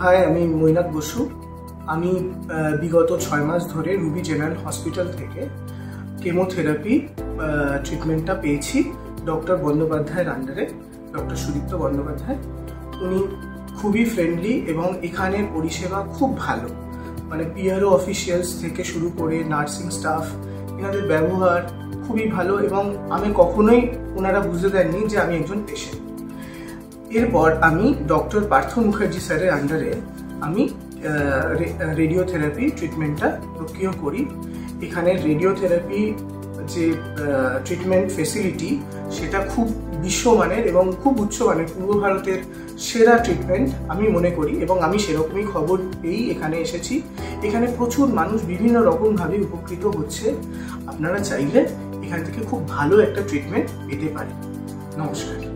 High, আমি মৈনাক বসু। আমি বিগত 6 মাস ধরে রুবি জেনারেল হসপিটাল থেকে কেমোথেরাপি ট্রিটমেন্টটা পেয়েছি ডক্টর বন্দ্যোপাধ্যায়ের আন্ডারে, ডক্টর সুদীপ্ত বন্দ্যোপাধ্যায়। উনি খুবই ফ্রেন্ডলি এবং এখানের পরিষেবা খুব ভালো, মানে পিআরও অফিসিয়ালস থেকে শুরু করে নার্সিং স্টাফ, এনাদের ব্যবহার খুবই ভালো এবং আমি কখনোই ওনারা বুঝতে দেননি যে আমি একজন পেশেন্ট। এরপর আমি ডক্টর পার্থ মুখার্জি স্যারের আন্ডারে আমি রেডিওথেরাপি ট্রিটমেন্টটা প্রক্রিয়া করি। এখানে রেডিওথেরাপি যে ট্রিটমেন্ট ফেসিলিটি সেটা খুব বিশ্বমানের এবং খুব উচ্চমানের, পূর্ব ভারতের সেরা ট্রিটমেন্ট আমি মনে করি এবং আমি সেরকমই খবর পেয়েই এখানে এসেছি। এখানে প্রচুর মানুষ বিভিন্ন রকমভাবে উপকৃত হচ্ছে। আপনারা চাইলে এখান থেকে খুব ভালো একটা ট্রিটমেন্ট পেতে পারেন। নমস্কার।